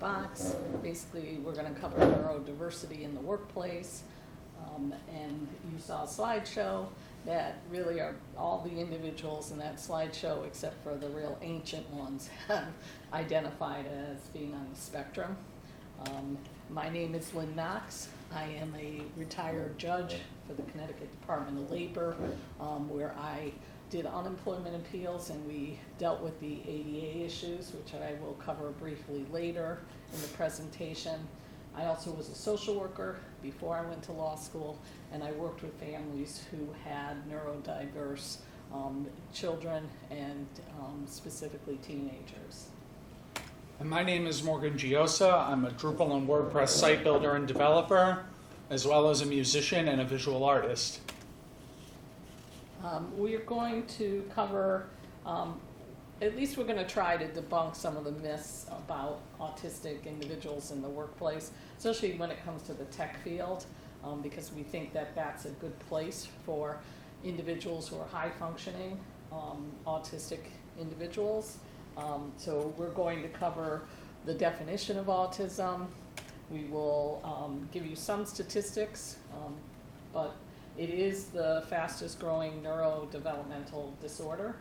box. Basically, we're going to cover neurodiversity in the workplace. And you saw a slideshow that really are all the individuals in that slideshow, except for the real ancient ones, have identified as being on the spectrum. My name is Lynn Knox. I am a retired judge for the Connecticut Department of Labor, where I did unemployment appeals, and we dealt with the ADA issues, which I will cover briefly later in the presentation. I also was a social worker before I went to law school, and I worked with families who had neurodiverse children and specifically teenagers. And my name is Giosa. I'm a Drupal and WordPress site builder and developer, as well as a musician and a visual artist. We are going to cover, at least we're going to try to debunk some of the myths about autistic individuals in the workplace, especially when it comes to the tech field, because we think that that's a good place for individuals who are high-functioning autistic individuals. So we're going to cover the definition of autism. We will give you some statistics, but it is the fastest growing neurodevelopmental disorder.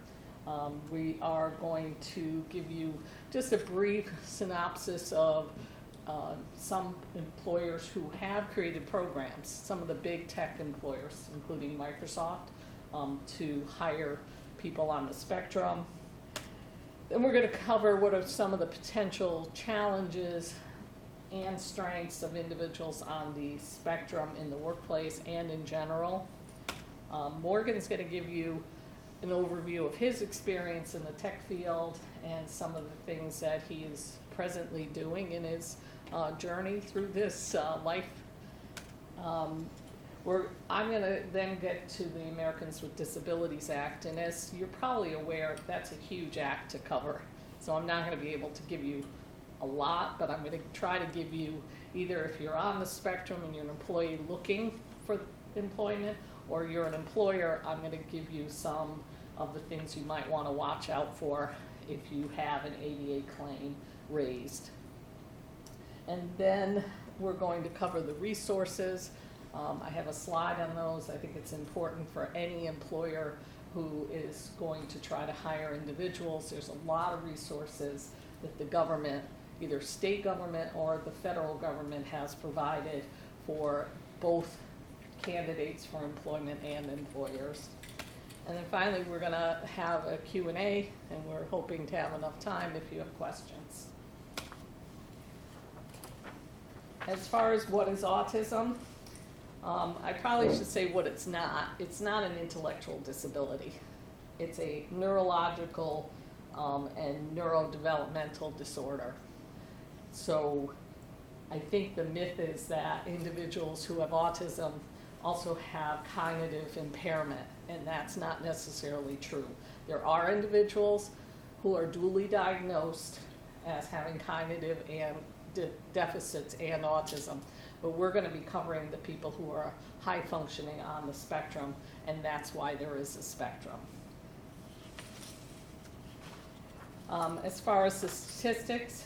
We are going to give you just a brief synopsis of some employers who have created programs, some of the big tech employers, including Microsoft, to hire people on the spectrum. Then we're going to cover what are some of the potential challenges and strengths of individuals on the spectrum in the workplace and in general. Morgan's going to give you an overview of his experience in the tech field and some of the things that he is presently doing in his journey through this life. I'm going to then get to the Americans with Disabilities Act, and as you're probably aware, that's a huge act to cover. So I'm not going to be able to give you a lot, but I'm going to try to give you either if you're on the spectrum and you're an employee looking for employment, or you're an employer, I'm going to give you some of the things you might want to watch out for if you have an ADA claim raised. And then we're going to cover the resources. I have a slide on those. I think it's important for any employer who is going to try to hire individuals. There's a lot of resources that the government, either state government or the federal government, has provided for both candidates for employment and employers. And then finally, we're going to have a Q&A, and we're hoping to have enough time if you have questions. As far as what is autism, I probably should say what it's not. It's not an intellectual disability. It's a neurological and neurodevelopmental disorder. So I think the myth is that individuals who have autism also have cognitive impairment, and that's not necessarily true. There are individuals who are duly diagnosed as having cognitive and deficits and autism, but we're going to be covering the people who are high functioning on the spectrum, and that's why there is a spectrum. As far as the statistics,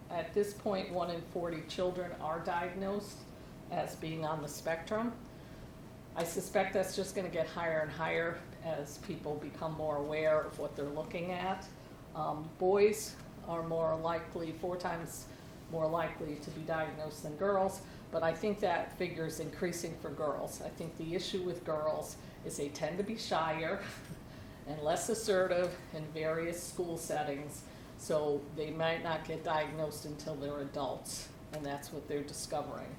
at this point, 1 in 40 children are diagnosed as being on the spectrum. I suspect that's just going to get higher and higher as people become more aware of what they're looking at. Boys are more likely, 4 times more likely to be diagnosed than girls, but I think that figure is increasing for girls. I think the issue with girls is they tend to be shyer and less assertive in various school settings, so they might not get diagnosed until they're adults, and that's what they're discovering.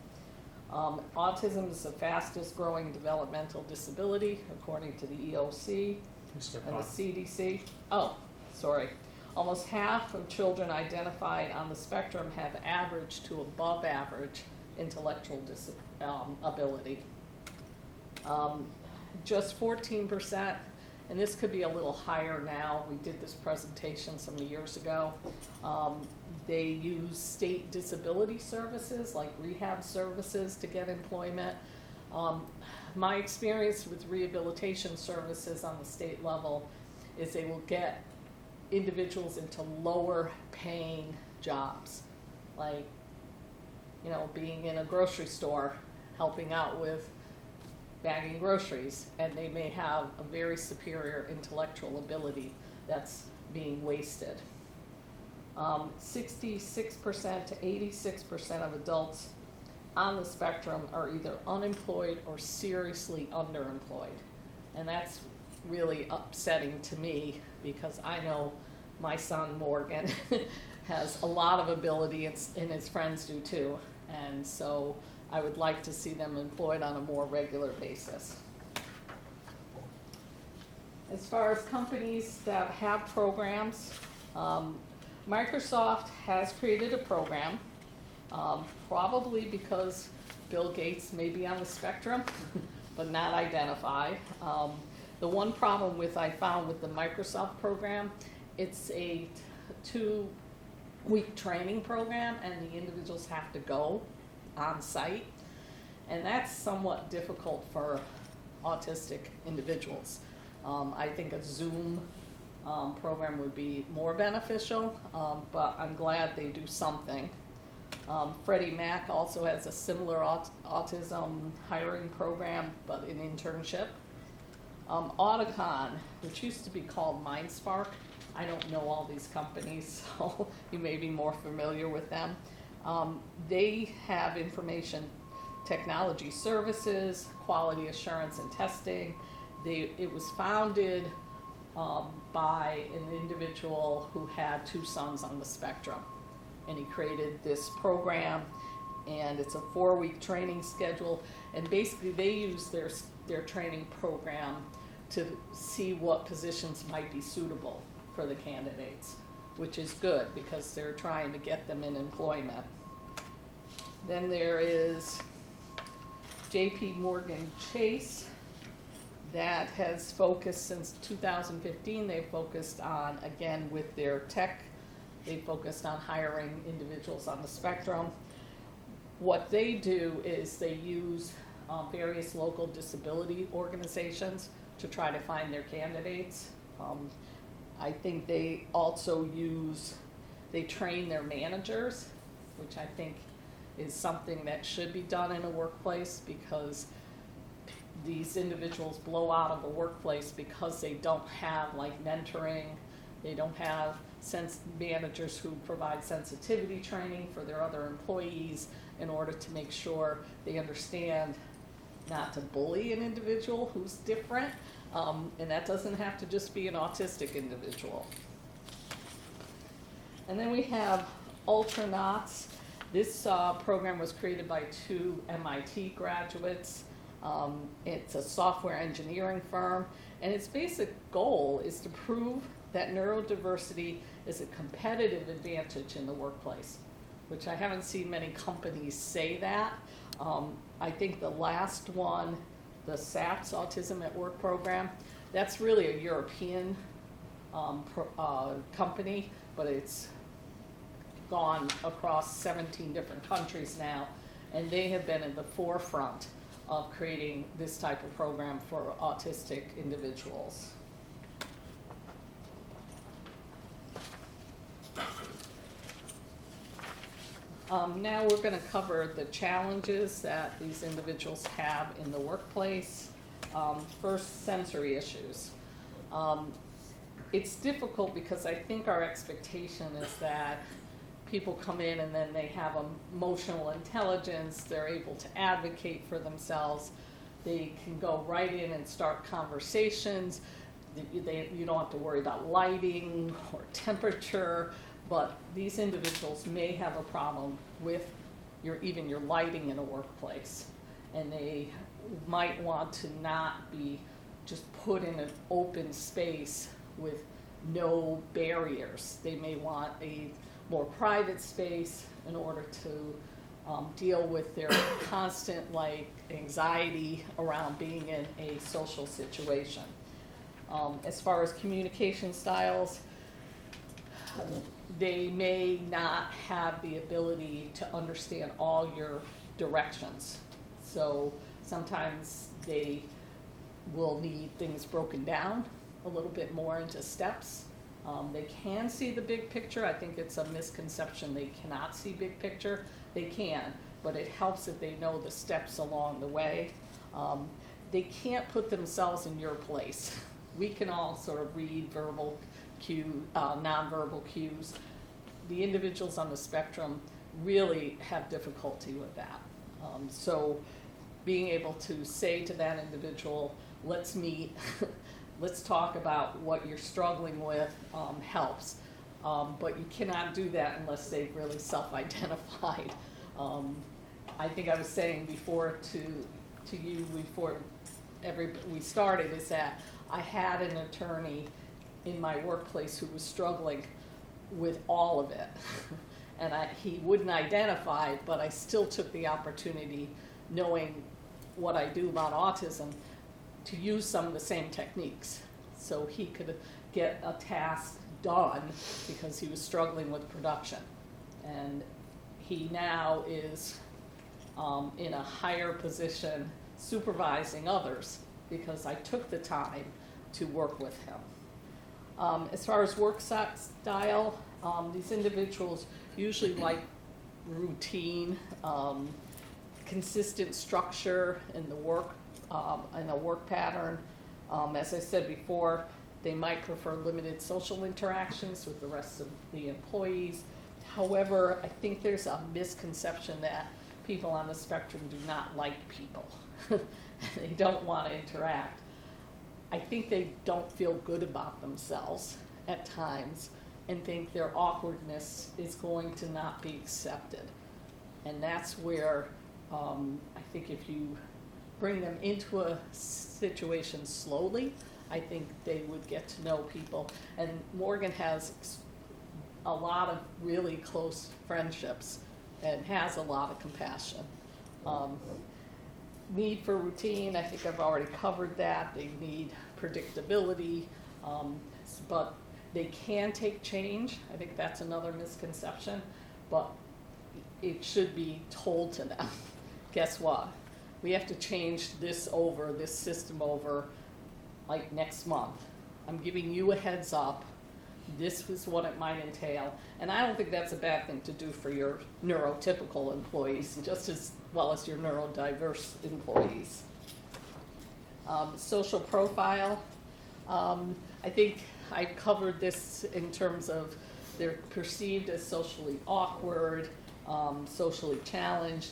Autism is the fastest growing developmental disability, according to the EOC and the CDC. Oh, sorry. Almost half of children identified on the spectrum have average to above average intellectual ability. Just 14%, and this could be a little higher now. We did this presentation some years ago. They use state disability services like rehab services to get employment. My experience with rehabilitation services on the state level is they will get individuals into lower paying jobs. like, being in a grocery store, helping out with bagging groceries, and they may have a very superior intellectual ability that's being wasted. 66% to 86% of adults on the spectrum are either unemployed or seriously underemployed. And that's really upsetting to me because I know my son Morgan has a lot of ability and his friends do too. And so I would like to see them employed on a more regular basis. As far as companies that have programs, Microsoft has created a program, probably because Bill Gates may be on the spectrum, but not identified. The one problem I found with the Microsoft program, it's a 2-week training program, and the individuals have to go on site, and that's somewhat difficult for autistic individuals. I think a Zoom program would be more beneficial, but I'm glad they do something. Freddie Mac also has a similar autism hiring program, but an internship. Auticon, which used to be called MindSpark, I don't know all these companies, so you may be more familiar with them. They have information technology services, quality assurance and testing. It was founded by an individual who had 2 sons on the spectrum, and he created this program, and it's a 4-week training schedule, and basically they use their training program to see what positions might be suitable for the candidates, which is good because they're trying to get them in employment. Then there is JP Morgan Chase that has focused since 2015. They've focused on, again, with their tech, they focused on hiring individuals on the spectrum. What they do is they use various local disability organizations to try to find their candidates. I think they also they train their managers, which I think is something that should be done in a workplace, because these individuals blow out of the workplace because they don't have like mentoring, they don't have managers who provide sensitivity training for their other employees in order to make sure they understand not to bully an individual who's different, and that doesn't have to just be an autistic individual. And then we have Ultranauts. This program was created by 2 MIT graduates. It's a software engineering firm, and its basic goal is to prove that neurodiversity is a competitive advantage in the workplace, which I haven't seen many companies say that. I think the last one, the SAPS Autism at Work program, that's really a European company, but it's gone across 17 different countries now, and they have been in the forefront of creating this type of program for autistic individuals. Now we're going to cover the challenges that these individuals have in the workplace. First, sensory issues. It's difficult because I think our expectation is that people come in and then they have emotional intelligence, they're able to advocate for themselves, they can go right in and start conversations, you don't have to worry about lighting or temperature, but these individuals may have a problem with even your lighting in a workplace, and they might want to not be just put in an open space with no barriers. They may want a more private space in order to deal with their constant anxiety around being in a social situation. As far as communication styles, they may not have the ability to understand all your directions. So sometimes they will need things broken down a little bit more into steps They can see the big picture. I think it's a misconception they cannot see big picture. They can, but it helps if they know the steps along the way. They can't put themselves in your place. We can all sort of read verbal nonverbal cues. The individuals on the spectrum really have difficulty with that. So being able to say to that individual, let's meet, let's talk about what you're struggling with, helps. But you cannot do that unless they've really self-identified. I think I was saying before to you before we started is that I had an attorney in my workplace who was struggling with all of it. And he wouldn't identify, but I still took the opportunity, knowing what I do about autism, to use some of the same techniques. So he could get a task done because he was struggling with production. And he now is in a higher position supervising others because I took the time to work with him. As far as work style, these individuals usually like routine, consistent structure in the work, in a work pattern. As I said before, they might prefer limited social interactions with the rest of the employees. However, I think there's a misconception that people on the spectrum do not like people. They don't want to interact. I think they don't feel good about themselves at times and think their awkwardness is going to not be accepted. And that's where I think if you bring them into a situation slowly, I think they would get to know people. And Morgan has a lot of really close friendships and has a lot of compassion. Need for routine, I think I've already covered that. They need predictability, but they can take change. I think that's another misconception, but it should be told to them. Guess what? We have to change this system over, like next month. I'm giving you a heads up. This is what it might entail. And I don't think that's a bad thing to do for your neurotypical employees, just as well as your neurodiverse employees. Social profile. I think I covered this in terms of they're perceived as socially awkward, socially challenged.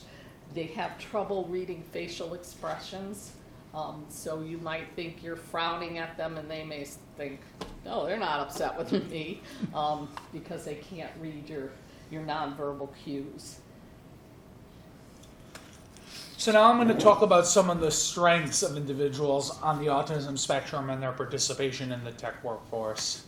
They have trouble reading facial expressions. So you might think you're frowning at them and they may think, no, they're not upset with me, because they can't read your nonverbal cues. So now I'm going to talk about some of the strengths of individuals on the autism spectrum and their participation in the tech workforce.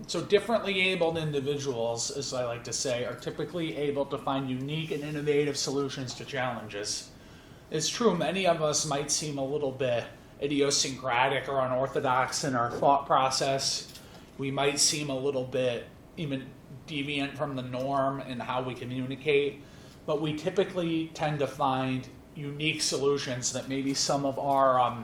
So differently abled individuals, as I like to say, are typically able to find unique and innovative solutions to challenges. It's true, many of us might seem a little bit idiosyncratic or unorthodox in our thought process. We might seem a little bit even deviant from the norm in how we communicate, but we typically tend to find unique solutions that maybe some of our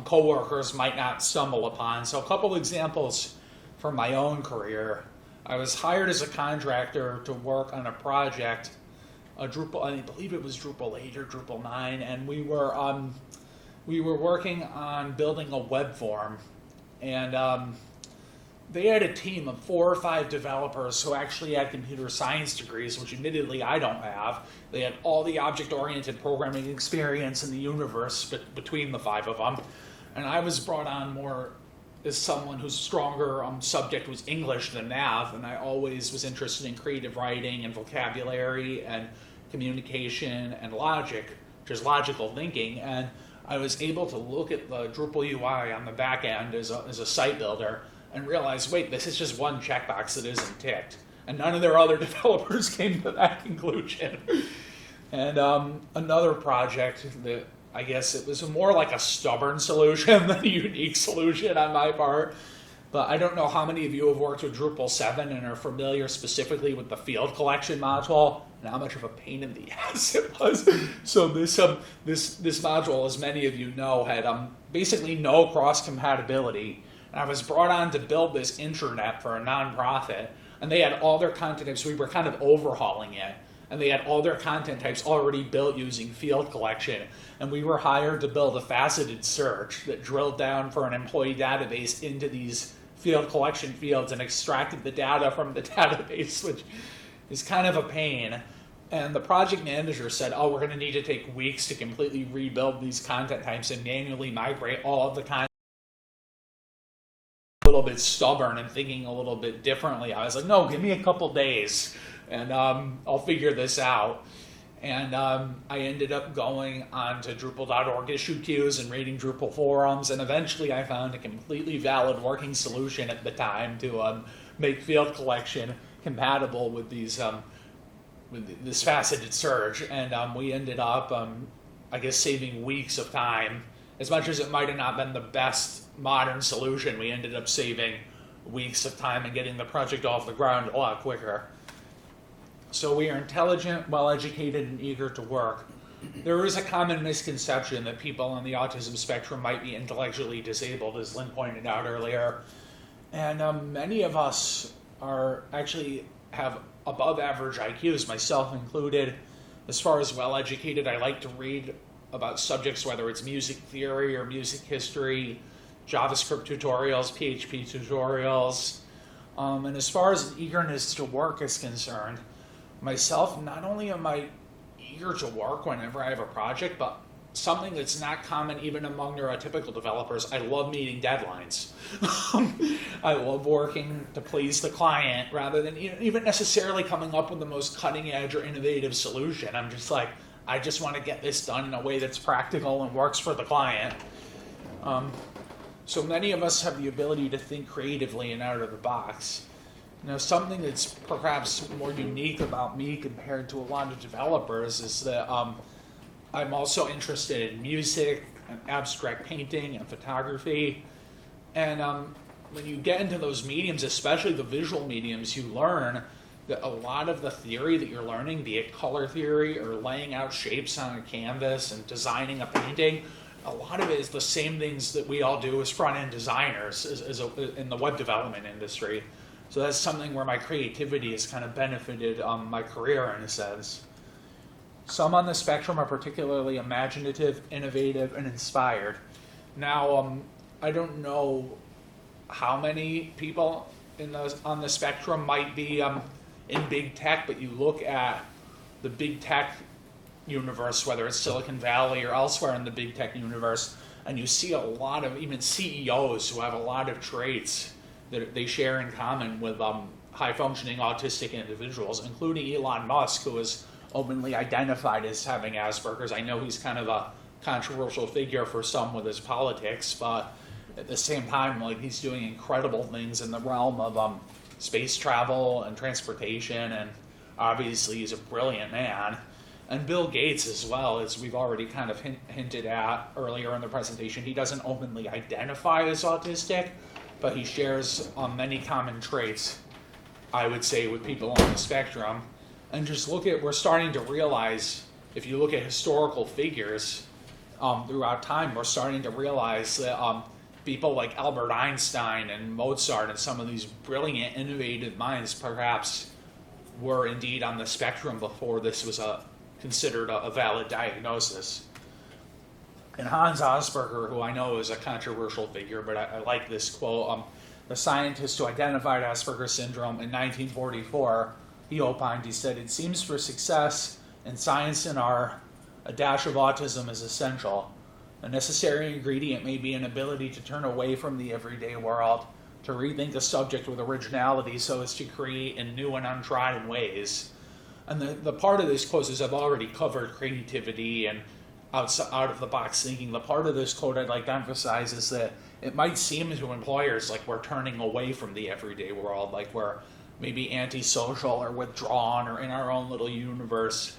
coworkers might not stumble upon. So a couple examples from my own career. I was hired as a contractor to work on a project, I believe it was Drupal 8 or Drupal 9, and we were working on building a web form, and they had a team of 4 or 5 developers who actually had computer science degrees, which admittedly I don't have. They had all the object-oriented programming experience in the universe between the 5 of them, and I was brought on more as someone whose stronger subject was English than math, and I always was interested in creative writing and vocabulary and communication and logic, which is logical thinking, and I was able to look at the Drupal UI on the back end as a site builder and realize, wait, this is just one checkbox that isn't ticked. And none of their other developers came to that conclusion. And another project that I guess it was more like a stubborn solution than a unique solution on my part. But I don't know how many of you have worked with Drupal 7 and are familiar specifically with the field collection module and how much of a pain in the ass it was. So this module, as many of you know, had basically no cross-compatibility And I was brought on to build this intranet for a nonprofit, and they had all their content types. We were kind of overhauling it, and they had all their content types already built using field collection. And we were hired to build a faceted search that drilled down for an employee database into these field collection fields and extracted the data from the database, which is kind of a pain. And the project manager said, oh, we're going to need to take weeks to completely rebuild these content types and manually migrate all of the content. A little bit stubborn and thinking a little bit differently. I was like, no, give me a couple days and I'll figure this out. And I ended up going on to Drupal.org issue queues and reading Drupal forums, and eventually I found a completely valid working solution at the time to make field collection compatible with these with this faceted search, and we ended up, I guess, saving weeks of time. As much as it might have not been the best modern solution, we ended up saving weeks of time and getting the project off the ground a lot quicker. So we are intelligent, well-educated, and eager to work. There is a common misconception that people on the autism spectrum might be intellectually disabled, as Lynn pointed out earlier. And many of us are actually have above average IQs, myself included. As far as well-educated, I like to read about subjects, whether it's music theory or music history, JavaScript tutorials, PHP tutorials. And as far as eagerness to work is concerned, myself, not only am I eager to work whenever I have a project, but something that's not common even among neurotypical developers, I love meeting deadlines. I love working to please the client rather than even necessarily coming up with the most cutting edge or innovative solution. I'm just like, I just want to get this done in a way that's practical and works for the client. So many of us have the ability to think creatively and out of the box. Now, something that's perhaps more unique about me compared to a lot of developers is that I'm also interested in music and abstract painting and photography. And when you get into those mediums, especially the visual mediums, you learn that a lot of the theory that you're learning, be it color theory or laying out shapes on a canvas and designing a painting, a lot of it is the same things that we all do as front-end designers in the web development industry. So that's something where my creativity has kind of benefited my career in a sense. Some on the spectrum are particularly imaginative, innovative, and inspired. Now, I don't know how many people on the spectrum might be in big tech, but you look at the big tech universe, whether it's Silicon Valley or elsewhere in the big tech universe, and you see a lot of even CEOs who have a lot of traits that they share in common with high-functioning autistic individuals, including Elon Musk, who is openly identified as having Asperger's. I know he's kind of a controversial figure for some with his politics, but at the same time, like, he's doing incredible things in the realm of space travel and transportation, and obviously he's a brilliant man. And Bill Gates as well, as we've already kind of hinted at earlier in the presentation, he doesn't openly identify as autistic, but he shares many common traits, I would say, with people on the spectrum. And just we're starting to realize, if you look at historical figures throughout time, we're starting to realize that people like Albert Einstein and Mozart and some of these brilliant, innovative minds perhaps were indeed on the spectrum before this was considered a valid diagnosis. And Hans Asperger, who I know is a controversial figure, but I like this quote, the scientist who identified Asperger's syndrome in 1944, he opined, he said, "It seems for success in science and art, a dash of autism is essential. A necessary ingredient may be an ability to turn away from the everyday world, to rethink a subject with originality so as to create in new and untrodden ways." And the part of this quote is I've already covered creativity and out of the box thinking. The part of this quote I'd like to emphasize is that it might seem to employers like we're turning away from the everyday world, like we're maybe antisocial or withdrawn or in our own little universe.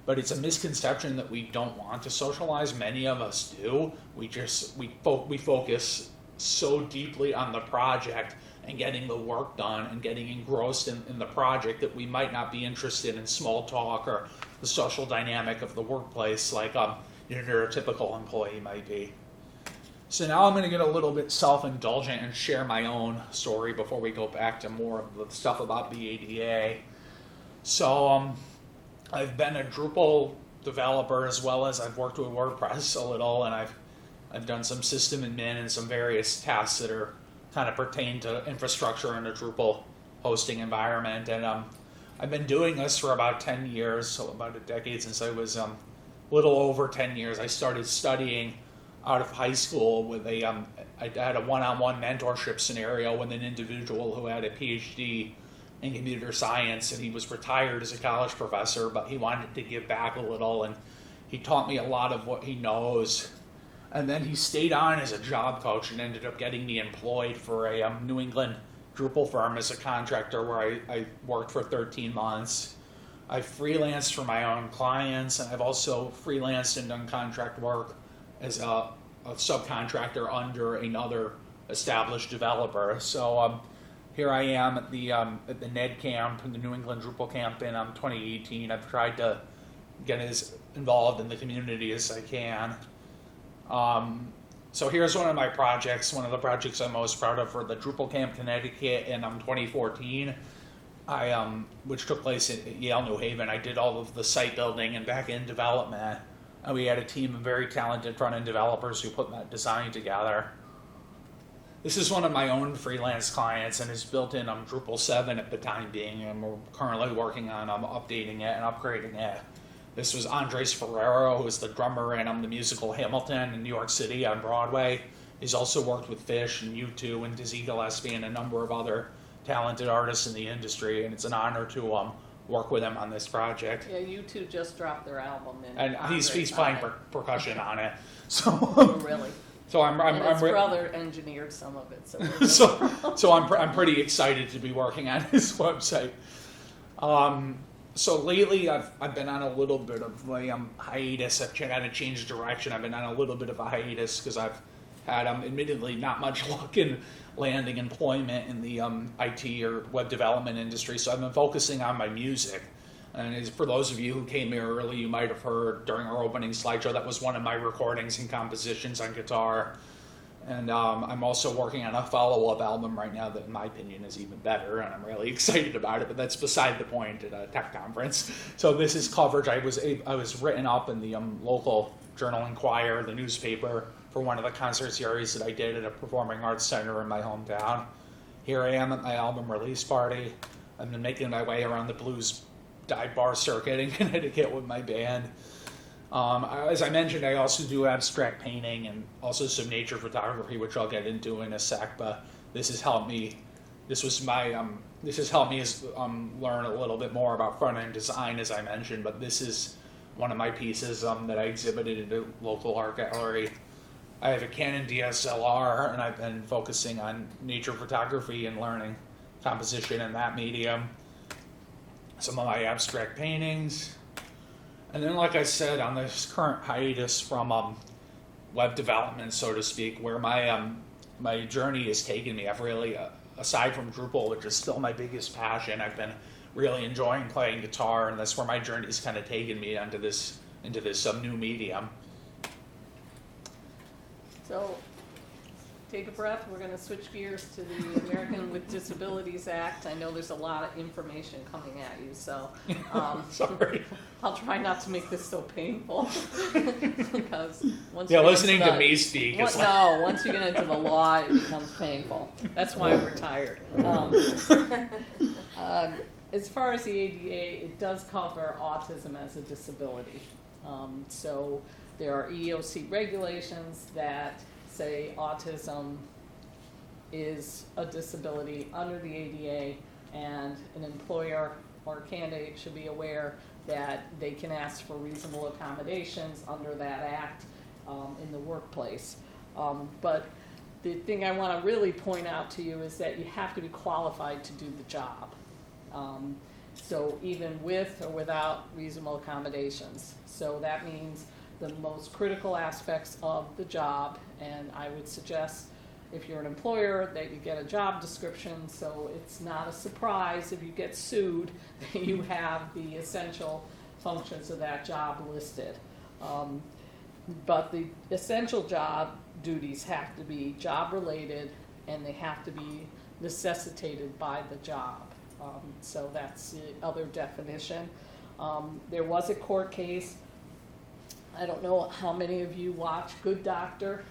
But it's a misconception that we don't want to socialize. Many of us do. We focus so deeply on the project and getting the work done and getting engrossed in the project that we might not be interested in small talk or the social dynamic of the workplace like a neurotypical employee might be. So now I'm going to get a little bit self-indulgent and share my own story before we go back to more of the stuff about the ADA. So I've been a Drupal developer as well as I've worked with WordPress a little, and I've done some system admin and some various tasks that are kind of pertain to infrastructure in a Drupal hosting environment. And I've been doing this for about 10 years, so about a decade since I was a little over 10 years. I started studying out of high school with I had a one-on-one mentorship scenario with an individual who had a PhD in computer science, and he was retired as a college professor, but he wanted to give back a little, and he taught me a lot of what he knows. And then he stayed on as a job coach and ended up getting me employed for a New England Drupal firm as a contractor, where I worked for 13 months. I freelanced for my own clients, and I've also freelanced and done contract work as a subcontractor under another established developer. So here I am at the NED camp, in the New England Drupal camp in 2018. I've tried to get as involved in the community as I can. So here's one of my projects, one of the projects I'm most proud of for the Drupal Camp Connecticut in 2014, which took place at Yale New Haven. I did all of the site building and back-end development. And we had a team of very talented front-end developers who put that design together. This is one of my own freelance clients and is built in Drupal 7 at the time being, and we're currently working on updating it and upgrading it. This was Andres Ferrero, who is the drummer in the musical Hamilton in New York City on Broadway. He's also worked with Fish and U2 and Dizzy Gillespie and a number of other talented artists in the industry, and it's an honor to work with him on this project. Yeah, U2 just dropped their album, and he's playing percussion on it. So oh, really? So and his brother engineered some of it. So I'm pretty excited to be working on his website. So lately I've been on a little bit of a hiatus. I've kind of changed direction. I've been on a little bit of a hiatus because I've had admittedly not much luck in landing employment in the IT or web development industry. So I've been focusing on my music. And for those of you who came here early, you might have heard during our opening slideshow, that was one of my recordings and compositions on guitar. And I'm also working on a follow-up album right now that, in my opinion, is even better, and I'm really excited about it, but that's beside the point at a tech conference. So this is coverage. I was written up in the local Journal-Inquirer, the newspaper, for one of the concert series that I did at a performing arts center in my hometown. Here I am at my album release party. I've been making my way around the blues dive bar circuit in Connecticut with my band. As I mentioned, I also do abstract painting and also some nature photography, which I'll get into in a sec. But this has helped me. This has helped me learn a little bit more about front end design, as I mentioned. But this is one of my pieces that I exhibited at a local art gallery. I have a Canon DSLR, and I've been focusing on nature photography and learning composition in that medium. Some of my abstract paintings. And then, like I said, on this current hiatus from web development, so to speak, where my journey has taken me, I've really, aside from Drupal, which is still my biggest passion, I've been really enjoying playing guitar, and that's where my journey has kind of taken me into this new medium. So, take a breath. We're going to switch gears to the American with Disabilities Act. I know there's a lot of information coming at you, so sorry. I'll try not to make this so painful. Because once listening to me speak is once you get into the law, it becomes painful. That's why I'm retired. As far as the ADA, it does cover autism as a disability. So there are EEOC regulations that say autism is a disability under the ADA, and an employer or candidate should be aware that they can ask for reasonable accommodations under that act in the workplace. But the thing I want to really point out to you is that you have to be qualified to do the job. So even with or without reasonable accommodations. So that means the most critical aspects of the job, and I would suggest if you're an employer that you get a job description so it's not a surprise if you get sued that you have the essential functions of that job listed. But the essential job duties have to be job related, and they have to be necessitated by the job. So that's the other definition. There was a court case. I don't know how many of you watch Good Doctor,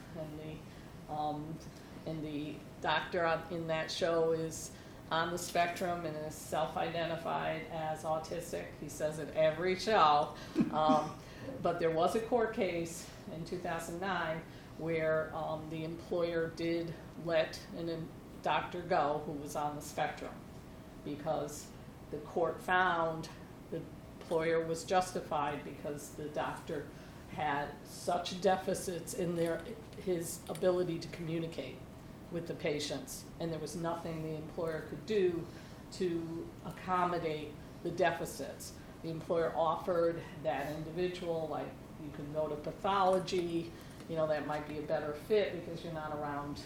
and the doctor in that show is on the spectrum and is self-identified as autistic. He says it every show. But there was a court case in 2009 where the employer did let a doctor go who was on the spectrum, because the court found the employer was justified because the doctor had such deficits in his ability to communicate with the patients, and there was nothing the employer could do to accommodate the deficits. The employer offered that individual, like, you can go to pathology, that might be a better fit because you're not around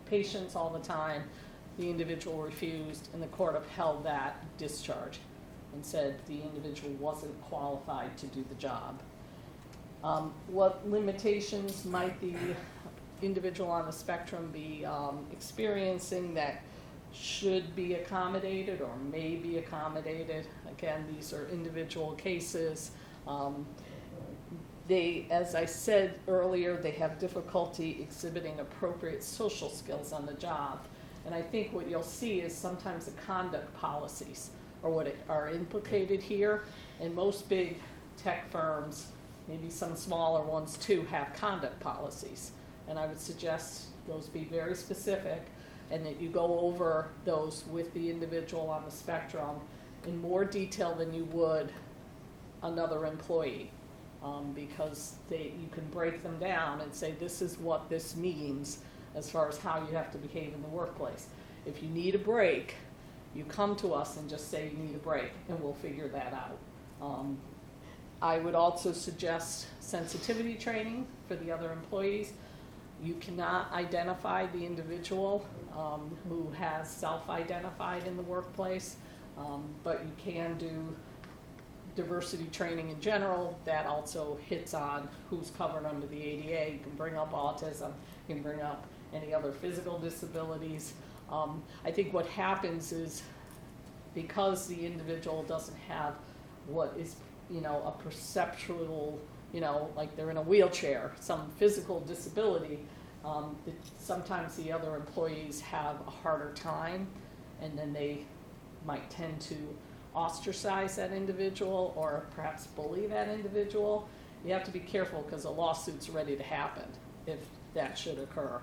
patients all the time. The individual refused, and the court upheld that discharge and said the individual wasn't qualified to do the job. What limitations might the individual on the spectrum be experiencing that should be accommodated or may be accommodated? Again, these are individual cases. As I said earlier, they have difficulty exhibiting appropriate social skills on the job. And I think what you'll see is sometimes the conduct policies are implicated here. And most big tech firms, maybe some smaller ones too, have conduct policies. And I would suggest those be very specific, and that you go over those with the individual on the spectrum in more detail than you would another employee, because you can break them down and say, this is what this means as far as how you have to behave in the workplace. If you need a break, you come to us and just say you need a break, and we'll figure that out. I would also suggest sensitivity training for the other employees. You cannot identify the individual who has self-identified in the workplace, but you can do diversity training in general. That also hits on who's covered under the ADA. You can bring up autism, you can bring up any other physical disabilities. I think what happens is, because the individual doesn't have what is, a perceptual, like they're in a wheelchair, some physical disability, sometimes the other employees have a harder time, and then they might tend to ostracize that individual or perhaps bully that individual. You have to be careful, because a lawsuit's ready to happen if that should occur.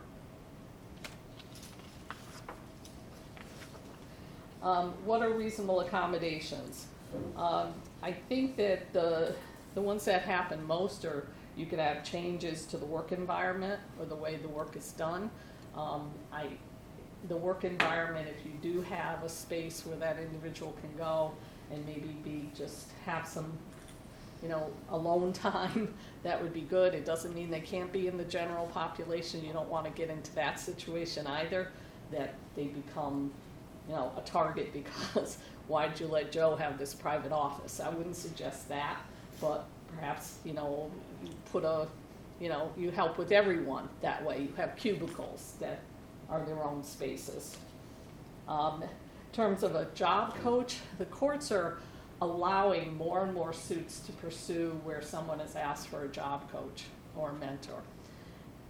What are reasonable accommodations? I think that the ones that happen most are, you could have changes to the work environment or the way the work is done. The work environment, if you do have a space where that individual can go and maybe just have some, alone time, that would be good. It doesn't mean they can't be in the general population. You don't want to get into that situation either, that they become, a target because why'd you let Joe have this private office? I wouldn't suggest that, but perhaps, you put you help with everyone that way. You have cubicles that are their own spaces. In terms of a job coach, the courts are allowing more and more suits to pursue where someone has asked for a job coach or a mentor.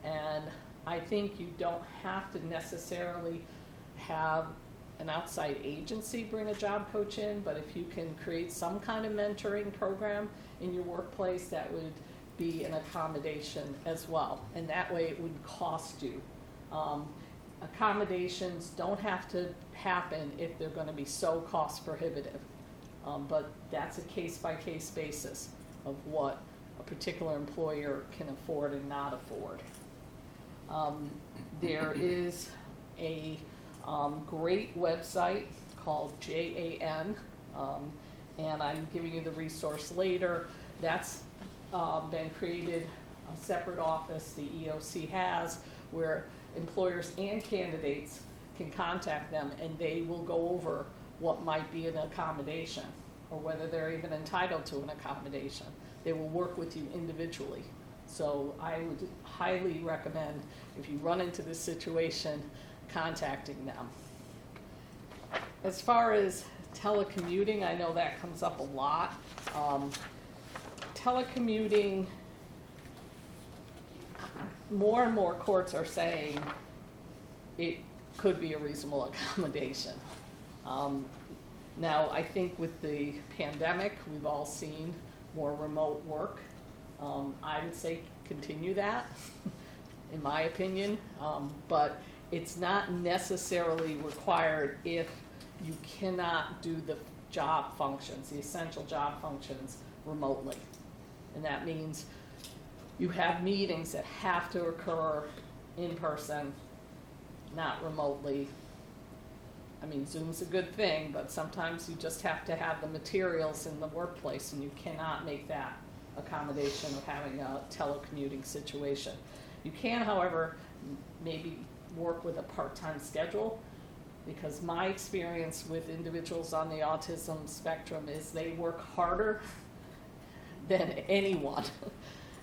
And I think you don't have to necessarily have an outside agency bring a job coach in, but if you can create some kind of mentoring program in your workplace, that would be an accommodation as well. And that way it wouldn't cost you. Accommodations don't have to happen if they're going to be so cost prohibitive, but that's a case-by-case basis of what a particular employer can afford and not afford. There is a great website called JAN, and I'm giving you the resource later. That's been created, a separate office the EOC has, where employers and candidates can contact them, and they will go over what might be an accommodation or whether they're even entitled to an accommodation. They will work with you individually. So I would highly recommend, if you run into this situation, contacting them. As far as telecommuting, I know that comes up a lot. Telecommuting, more and more courts are saying it could be a reasonable accommodation. Now, I think with the pandemic, we've all seen more remote work. I would say continue that, in my opinion, but it's not necessarily required if you cannot do the job functions, the essential job functions, remotely. And that means you have meetings that have to occur in person, not remotely. I mean, Zoom's a good thing, but sometimes you just have to have the materials in the workplace, and you cannot make that accommodation of having a telecommuting situation. You can, however, maybe work with a part-time schedule, because my experience with individuals on the autism spectrum is they work harder than anyone.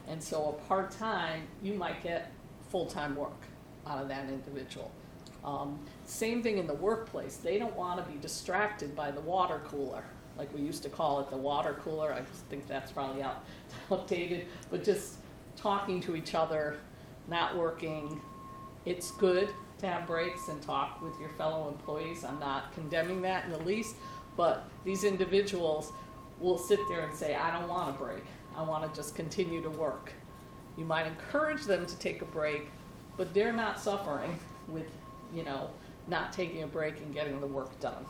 And so a part-time, you might get full-time work out of that individual. Same thing in the workplace. They don't want to be distracted by the water cooler, like we used to call it, the water cooler. I just think that's probably outdated, but just talking to each other, not working. It's good to have breaks and talk with your fellow employees. I'm not condemning that in the least, but these individuals will sit there and say, I don't want a break. I want to just continue to work. You might encourage them to take a break, but they're not suffering with, not taking a break and getting the work done.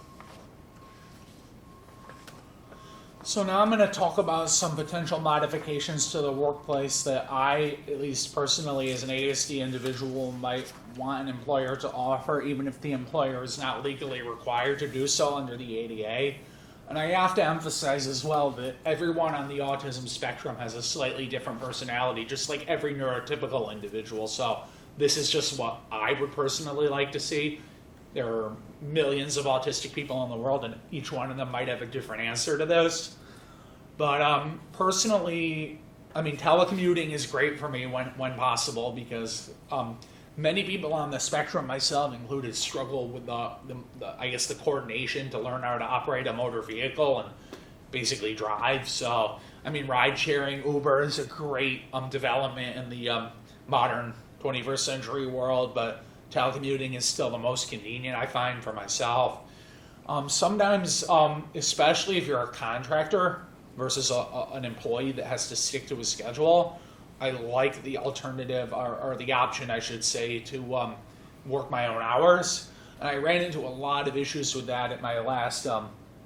So now I'm going to talk about some potential modifications to the workplace that I, at least personally as an ASD individual, might want an employer to offer, even if the employer is not legally required to do so under the ADA. And I have to emphasize as well that everyone on the autism spectrum has a slightly different personality, just like every neurotypical individual. So this is just what I would personally like to see. There are millions of autistic people in the world, and each one of them might have a different answer to this. But personally, I mean, telecommuting is great for me when possible, because many people on the spectrum, myself included, struggle with the coordination to learn how to operate a motor vehicle and basically drive. So, I mean, ride sharing, Uber is a great development in the modern 21st century world, but telecommuting is still the most convenient, I find, for myself. Sometimes, especially if you're a contractor versus an employee that has to stick to a schedule, I like the alternative, or the option, I should say, to work my own hours. And I ran into a lot of issues with that at my last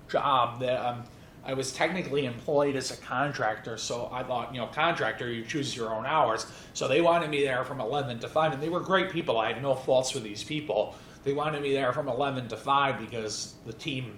job, that I was technically employed as a contractor, so I thought, contractor, you choose your own hours. So they wanted me there from 11 to 5, and they were great people. I had no faults with these people. They wanted me there from 11 to 5 because the team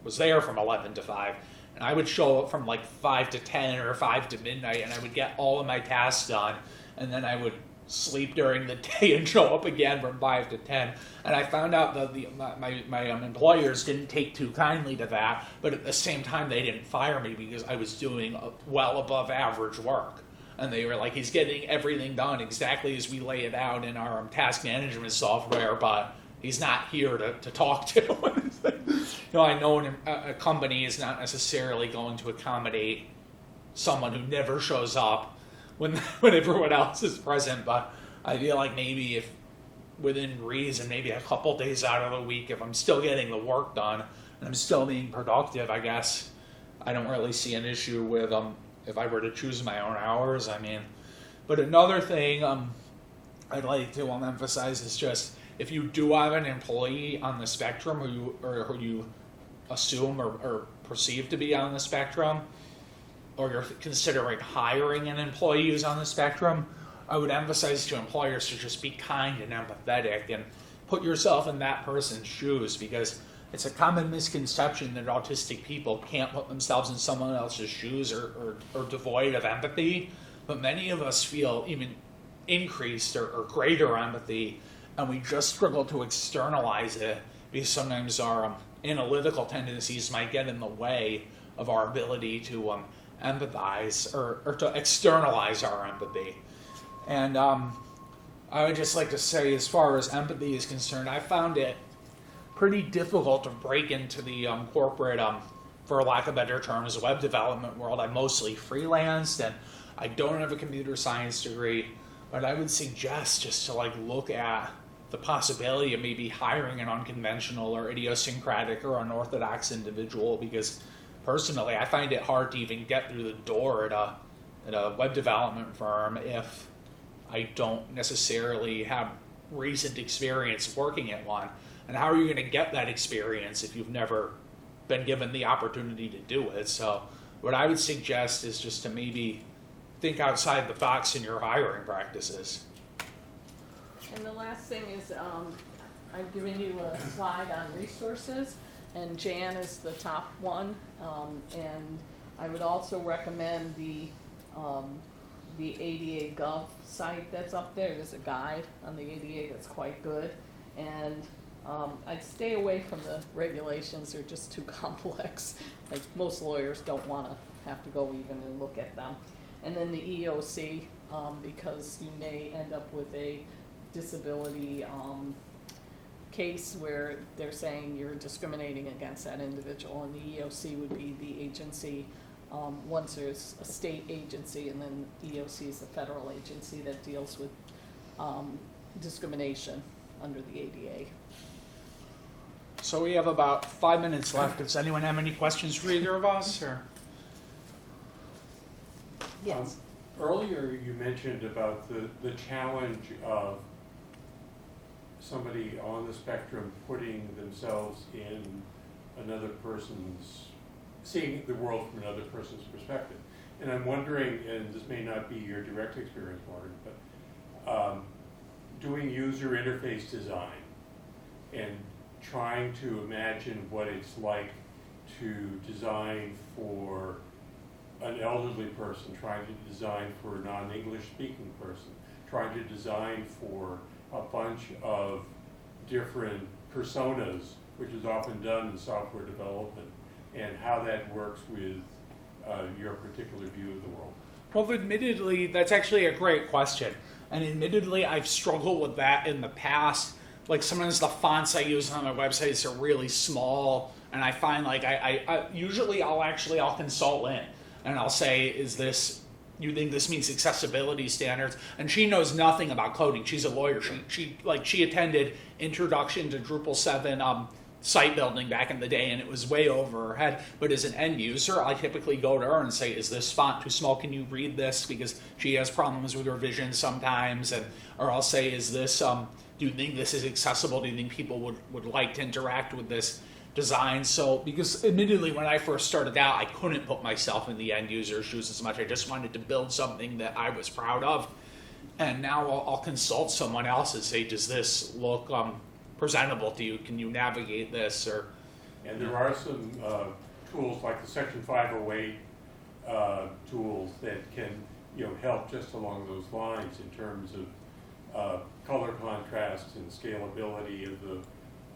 was there from 11 to 5. And I would show up from like 5 to 10 or 5 to midnight, and I would get all of my tasks done, and then I would sleep during the day and show up again from 5 to 10. And I found out that my employers didn't take too kindly to that, but at the same time they didn't fire me because I was doing well above average work. And they were like, he's getting everything done exactly as we lay it out in our task management software, but he's not here to talk to. I know a company is not necessarily going to accommodate someone who never shows up when everyone else is present, but I feel like maybe if within reason, maybe a couple days out of the week, if I'm still getting the work done and I'm still being productive, I guess I don't really see an issue with if I were to choose my own hours. I mean, but another thing I'd like to emphasize is just, if you do have an employee on the spectrum who you assume or perceive to be on the spectrum, or you're considering hiring an employee who's on the spectrum, I would emphasize to employers to just be kind and empathetic and put yourself in that person's shoes, because it's a common misconception that autistic people can't put themselves in someone else's shoes or devoid of empathy, but many of us feel even increased or greater empathy, and we just struggle to externalize it because sometimes our analytical tendencies might get in the way of our ability to empathize or to externalize our empathy. And I would just like to say, as far as empathy is concerned, I found it pretty difficult to break into the corporate, for lack of better terms, web development world. I mostly freelanced, and I don't have a computer science degree, but I would suggest just to like look at the possibility of maybe hiring an unconventional or idiosyncratic or unorthodox individual, because personally I find it hard to even get through the door at a web development firm if I don't necessarily have recent experience working at one. And how are you going to get that experience if you've never been given the opportunity to do it? So what I would suggest is just to maybe think outside the box in your hiring practices. And the last thing is, I've given you a slide on resources, and Jan is the top one. And I would also recommend the ADA Gov site that's up there. There's a guide on the ADA that's quite good. And I'd stay away from the regulations. They're just too complex. Like, most lawyers don't want to have to go even and look at them. And then the EOC, because you may end up with a disability case where they're saying you're discriminating against that individual, and the EOC would be the agency. Once there's a state agency, and then EOC is the federal agency that deals with discrimination under the ADA. So we have about 5 minutes left. Does anyone have any questions for either of us? Or? Yes. Earlier you mentioned about the challenge of somebody on the spectrum putting themselves in another person's, seeing the world from another person's perspective. And I'm wondering, and this may not be your direct experience, Martin, but doing user interface design and trying to imagine what it's like to design for an elderly person, trying to design for a non-English speaking person, trying to design for a bunch of different personas, which is often done in software development, and how that works with your particular view of the world. Well, admittedly, that's actually a great question. And admittedly, I've struggled with that in the past. Like, sometimes the fonts I use on my websites are really small, and I find like I usually I'll consult Lynn, and I'll say, is this, you think this meets accessibility standards? And she knows nothing about coding. She's a lawyer. She attended Introduction to Drupal 7 site building back in the day, and it was way over her head. But as an end user, I typically go to her and say, is this font too small? Can you read this? Because she has problems with her vision sometimes. Or I'll say, is this, do you think this is accessible? Do you think people would like to interact with this design? So, because admittedly, when I first started out, I couldn't put myself in the end user's shoes as much. I just wanted to build something that I was proud of. And now I'll consult someone else and say, does this look presentable to you? Can you navigate this? And there are some tools like the Section 508 tools that can help just along those lines in terms of color contrast and scalability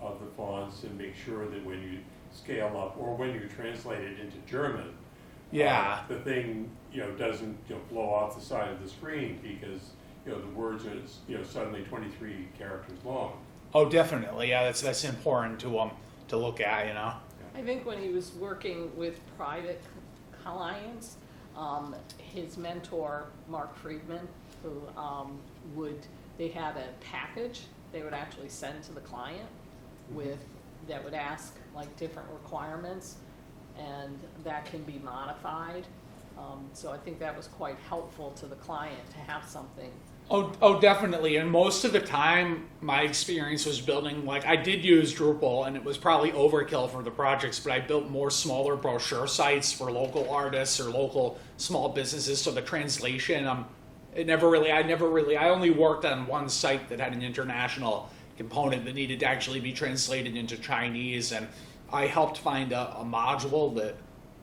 of the fonts, and make sure that when you scale up or when you translate it into German, the thing doesn't blow off the side of the screen because the words are suddenly 23 characters long. Oh, definitely. Yeah, that's important to look at. I think when he was working with private clients, his mentor, Mark Friedman, who they had a package they would actually send to the client that would ask like different requirements, and that can be modified. So I think that was quite helpful to the client to have something. Oh, definitely. And most of the time, my experience was building, like, I did use Drupal, and it was probably overkill for the projects, but I built more smaller brochure sites for local artists or local small businesses. So the translation, I only worked on one site that had an international component that needed to actually be translated into Chinese, and I helped find a module that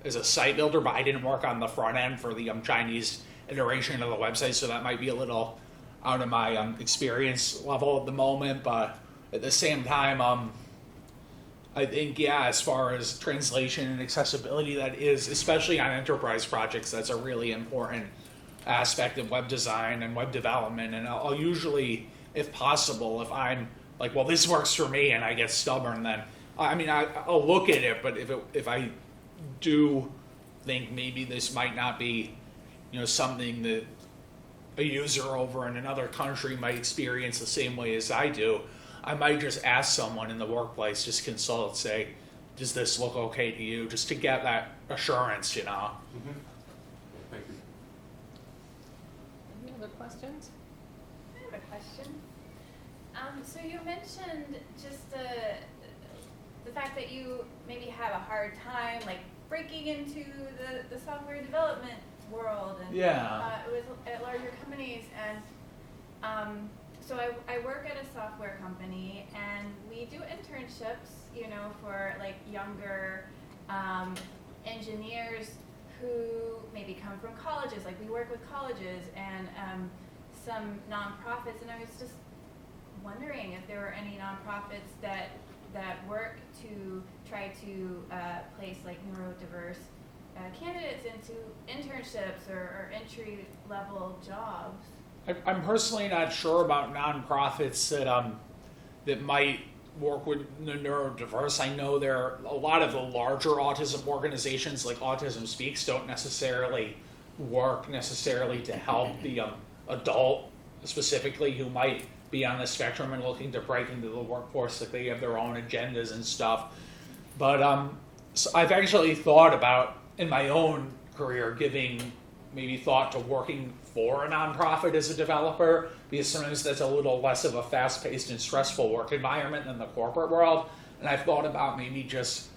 is a site builder, but I didn't work on the front end for the Chinese iteration of the website, so that might be a little out of my experience level at the moment. But at the same time, I think, yeah, as far as translation and accessibility, that is, especially on enterprise projects, that's a really important aspect of web design and web development. And I'll usually, if possible, if I'm like, well, this works for me, and I get stubborn, then I'll look at it. But if I do think maybe this might not be, something that a user over in another country might experience the same way as I do, I might just ask someone in the workplace, just consult, say, does this look okay to you? Just to get that assurance, Mm-hmm. Thank you. Any other questions? I have a question. So you mentioned just the fact that you maybe have a hard time like breaking into the software development world and with at larger companies, and so I work at a software company, and we do internships, for like younger engineers who maybe come from colleges. Like we work with colleges and some nonprofits, and I was just wondering if there were any nonprofits that work to try to place like neurodiverse candidates into internships or entry level jobs. I'm personally not sure about nonprofits that might work with the neurodiverse. I know there are a lot of the larger autism organizations, like Autism Speaks, don't necessarily work to help the adult specifically who might be on the spectrum and looking to break into the workforce. Like they have their own agendas and stuff. But so I've actually thought about, in my own career, giving maybe thought to working for a nonprofit as a developer, because sometimes that's a little less of a fast-paced and stressful work environment than the corporate world. And I've thought about maybe just,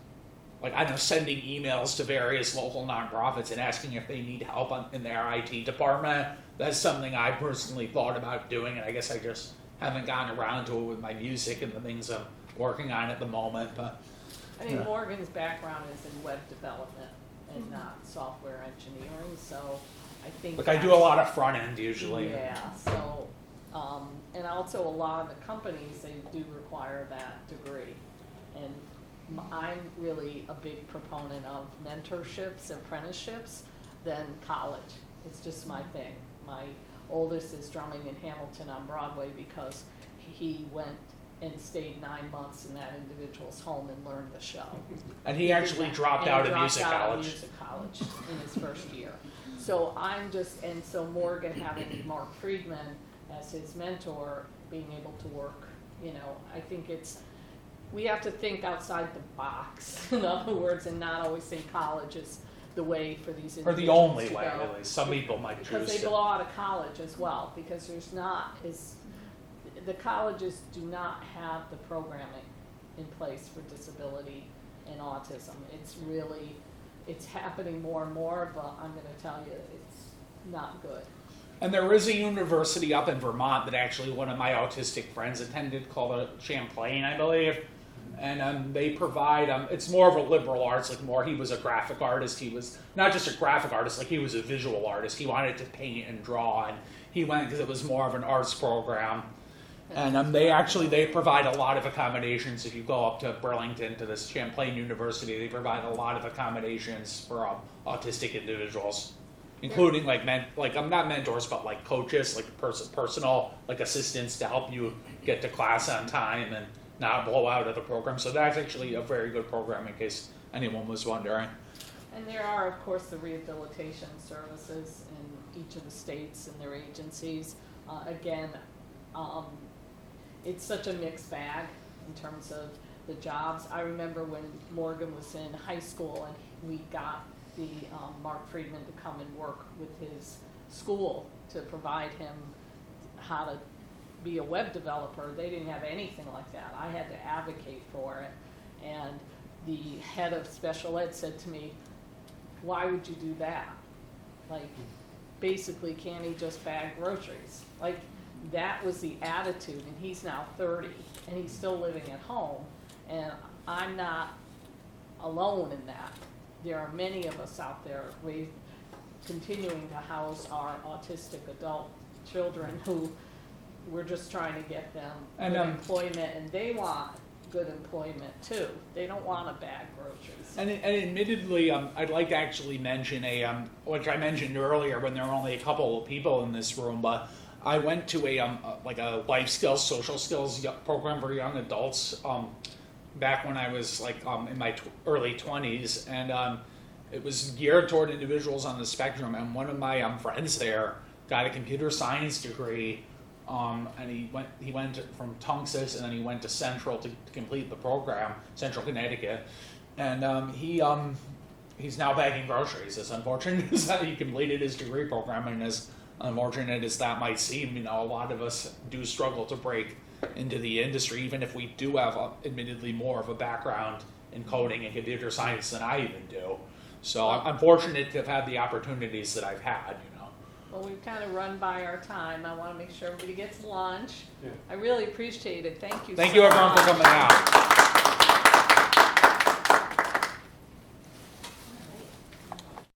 sending emails to various local nonprofits and asking if they need help in their IT department. That's something I personally thought about doing, and I guess I just haven't gotten around to it with my music and the things I'm working on at the moment. But I think Morgan's background is in web development and not software engineering, so I think I do a lot of front end usually. Yeah, so and also a lot of the companies, they do require that degree, and I'm really a big proponent of mentorships, apprenticeships, than college. It's just my thing. My oldest is drumming in Hamilton on Broadway because he went and stayed 9 months in that individual's home and learned the show. And he actually dropped out of music college in his first year. So so Morgan, having Mark Friedman as his mentor, being able to work, I think we have to think outside the box, in other words, and not always think college is the way for these individuals. Or the only to way, go. really. Some people might choose Because they blow out of college as well, because the colleges do not have the programming in place for disability and autism. It's happening more and more, but I'm going to tell you, it's not good. And there is a university up in Vermont that actually one of my autistic friends attended, called Champlain, I believe. And they provide, it's more of a liberal arts, he was a graphic artist. He was not just a graphic artist, he was a visual artist. He wanted to paint and draw, and he went because it was more of an arts program. And they provide a lot of accommodations. If you go up to Burlington to this Champlain University, they provide a lot of accommodations for autistic individuals, including not mentors, but coaches, personal assistants to help you get to class on time and not blow out of the program. So that's actually a very good program in case anyone was wondering. And there are, of course, the rehabilitation services in each of the states and their agencies. It's such a mixed bag in terms of the jobs. I remember when Morgan was in high school and we got the Mark Friedman to come and work with his school to provide him how to be a web developer. They didn't have anything like that. I had to advocate for it. And the head of special ed said to me, why would you do that? Basically, can't he just bag groceries? That was the attitude, and he's now 30, and he's still living at home, and I'm not alone in that. There are many of us out there continuing to house our autistic adult children who we're just trying to get them employment, and they want good employment too. They don't want to bag groceries. And admittedly, I'd like to actually mention which I mentioned earlier when there were only a couple of people in this room, but I went to a life skills, social skills program for young adults back when I was in my early 20s, and it was geared toward individuals on the spectrum. And one of my friends there got a computer science degree, and he went from Tunxus, and then he went to Central to complete the program, Central Connecticut, and he's now bagging groceries. As unfortunate as that he completed his degree program, and as unfortunate as that might seem, a lot of us do struggle to break into the industry, even if we do have admittedly more of a background in coding and computer science than I even do. So I'm fortunate to have had the opportunities that I've had. Well, we've kind of run by our time. I want to make sure everybody gets lunch. Yeah. I really appreciate it. Thank you. Thank so you everyone for much. coming out.